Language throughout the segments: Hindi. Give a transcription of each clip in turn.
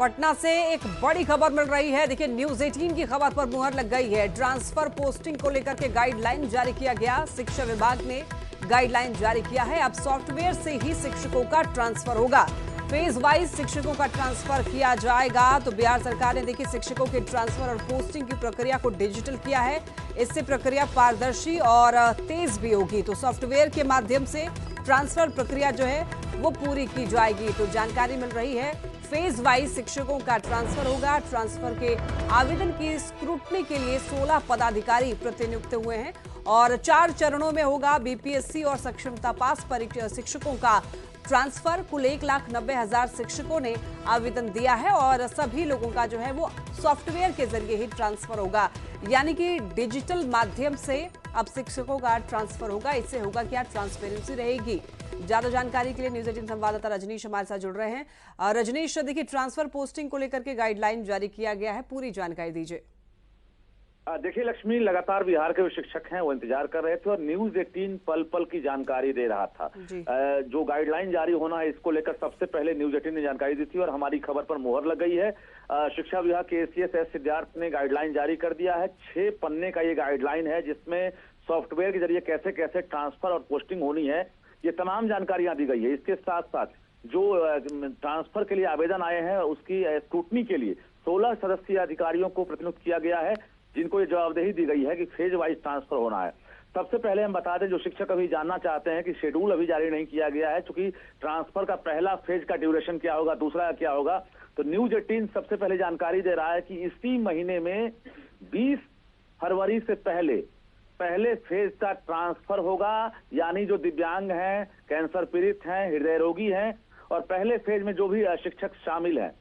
पटना से एक बड़ी खबर मिल रही है। देखिए, न्यूज 18 की खबर पर मुहर लग गई है। ट्रांसफर पोस्टिंग को लेकर के गाइडलाइन जारी किया गया। शिक्षा विभाग ने गाइडलाइन जारी किया है। अब सॉफ्टवेयर से ही शिक्षकों का ट्रांसफर होगा। फेज वाइज शिक्षकों का ट्रांसफर किया जाएगा। तो बिहार सरकार ने देखिए शिक्षकों के ट्रांसफर और पोस्टिंग की प्रक्रिया को डिजिटल किया है। इससे प्रक्रिया पारदर्शी और तेज भी होगी। तो सॉफ्टवेयर के माध्यम से ट्रांसफर प्रक्रिया जो है वो पूरी की जाएगी। तो जानकारी मिल रही है फेज वाइज शिक्षकों का ट्रांसफर होगा। ट्रांसफर के आवेदन की स्क्रूटनी के लिए 16 पदाधिकारी प्रतिनियुक्त हुए हैं और 4 चरणों में होगा। बीपीएससी और सक्षमता पास शिक्षकों का ट्रांसफर। कुल 1,90,000 शिक्षकों ने आवेदन दिया है और सभी लोगों का जो है वो सॉफ्टवेयर के जरिए ही ट्रांसफर होगा, यानी कि डिजिटल माध्यम से अब शिक्षकों का ट्रांसफर होगा। इससे होगा क्या, ट्रांसपेरेंसी रहेगी। ज्यादा जानकारी के लिए न्यूज 18 संवाददाता रजनीश हमारे साथ जुड़ रहे हैं। रजनीश, देखिए ट्रांसफर पोस्टिंग को लेकर के गाइडलाइन जारी किया गया है, पूरी जानकारी दीजिए। देखिए लक्ष्मी, लगातार बिहार के जो शिक्षक हैं वो इंतजार कर रहे थे और न्यूज 18 पल पल की जानकारी दे रहा था। जो गाइडलाइन जारी होना है इसको लेकर सबसे पहले न्यूज 18 ने जानकारी दी थी और हमारी खबर पर मुहर लग गई है। शिक्षा विभाग के एसीएस एस सिद्धार्थ ने गाइडलाइन जारी कर दिया है। 6 पन्ने का ये गाइडलाइन है जिसमें सॉफ्टवेयर के जरिए कैसे कैसे ट्रांसफर और पोस्टिंग होनी है ये तमाम जानकारियां दी गई है। इसके साथ साथ जो ट्रांसफर के लिए आवेदन आए हैं उसकी स्क्रूटनी के लिए 16 सदस्यीय अधिकारियों को प्रतिनियुक्त किया गया है, जिनको ये जवाबदेही दी गई है कि फेज वाइज ट्रांसफर होना है। सबसे पहले हम बता दें, जो शिक्षक अभी जानना चाहते हैं कि शेड्यूल अभी जारी नहीं किया गया है, क्योंकि ट्रांसफर का पहला फेज का ड्यूरेशन क्या होगा, दूसरा क्या होगा। तो न्यूज 18 सबसे पहले जानकारी दे रहा है कि इसी महीने में 20 फरवरी से पहले फेज का ट्रांसफर होगा। यानी जो दिव्यांग हैं, कैंसर पीड़ित हैं, हृदय रोगी हैं और पहले फेज में जो भी शिक्षक शामिल हैं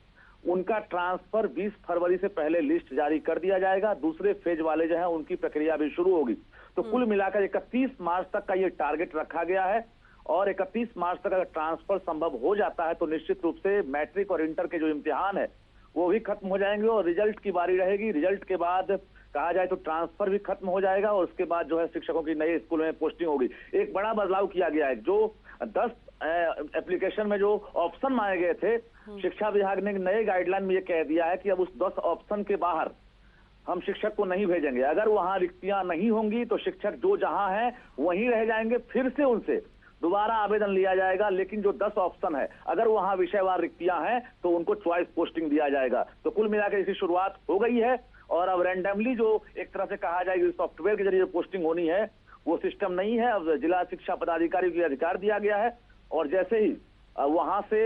उनका ट्रांसफर 20 फरवरी से पहले लिस्ट जारी कर दिया जाएगा। दूसरे फेज वाले जो हैं उनकी प्रक्रिया भी शुरू होगी। तो कुल मिलाकर 31 मार्च तक का ये टारगेट रखा गया है और 31 मार्च तक अगर ट्रांसफर संभव हो जाता है तो निश्चित रूप से मैट्रिक और इंटर के जो इम्तिहान है वो भी खत्म हो जाएंगे और रिजल्ट की बारी रहेगी। रिजल्ट के बाद कहा जाए तो ट्रांसफर भी खत्म हो जाएगा और उसके बाद जो है शिक्षकों की नए स्कूल में पोस्टिंग होगी। एक बड़ा बदलाव किया गया है। जो 10 एप्लीकेशन में जो ऑप्शन मांगे गए थे, शिक्षा विभाग ने नए गाइडलाइन में ये कह दिया है कि अब उस 10 ऑप्शन के बाहर हम शिक्षक को नहीं भेजेंगे। अगर वहां रिक्तियां नहीं होंगी तो शिक्षक जो जहां है वहीं रह जाएंगे, फिर से उनसे दोबारा आवेदन लिया जाएगा। लेकिन जो 10 ऑप्शन है अगर वहां विषयवार रिक्तियां हैं तो उनको चॉइस पोस्टिंग दिया जाएगा। तो कुल मिलाकर इसकी शुरुआत हो गई है और अब रैंडमली जो एक तरह से कहा जाएगी सॉफ्टवेयर के जरिए पोस्टिंग होनी है वो सिस्टम नहीं है। अब जिला शिक्षा पदाधिकारी को अधिकार दिया गया है और जैसे ही वहां से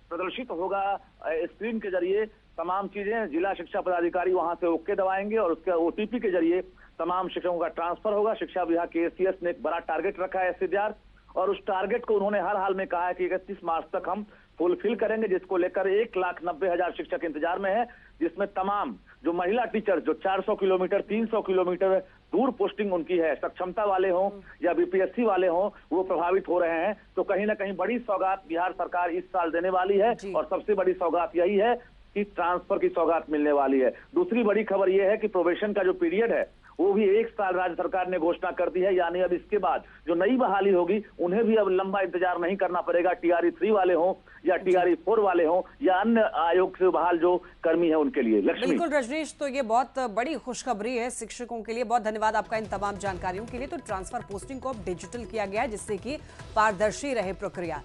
प्रदर्शित होगा स्क्रीन के जरिए तमाम चीजें, जिला शिक्षा पदाधिकारी वहां से ओके दबाएंगे और उसके ओटीपी के जरिए तमाम शिक्षकों का ट्रांसफर होगा। शिक्षा विभाग के एसीएस ने एक बड़ा टारगेट रखा है सिद्धार्थ, और उस टारगेट को उन्होंने हर हाल में कहा है कि 31 मार्च तक हम फुलफिल करेंगे, जिसको लेकर 1,90,000 शिक्षक इंतजार में है। जिसमें तमाम जो महिला टीचर जो 400 किलोमीटर 300 किलोमीटर दूर पोस्टिंग उनकी है, सक्षमता वाले हों या बीपीएससी वाले हों, वो प्रभावित हो रहे हैं। तो कहीं ना कहीं बड़ी सौगात बिहार सरकार इस साल देने वाली है और सबसे बड़ी सौगात यही है कि ट्रांसफर की सौगात मिलने वाली है। दूसरी बड़ी खबर यह है कि प्रोबेशन का जो पीरियड है वो भी 1 साल राज्य सरकार ने घोषणा कर दी है। यानी अब इसके बाद जो नई बहाली होगी उन्हें भी अब लंबा इंतजार नहीं करना पड़ेगा। TRE 3 वाले हों या TRE 4 वाले हों या अन्य आयोग से बहाल जो कर्मी है उनके लिए। लक्ष्मी, बिल्कुल रजनीश, तो ये बहुत बड़ी खुशखबरी है शिक्षकों के लिए। बहुत धन्यवाद आपका इन तमाम जानकारियों के लिए। तो ट्रांसफर पोस्टिंग को अब डिजिटल किया गया है जिससे कि पारदर्शी रहे प्रक्रिया।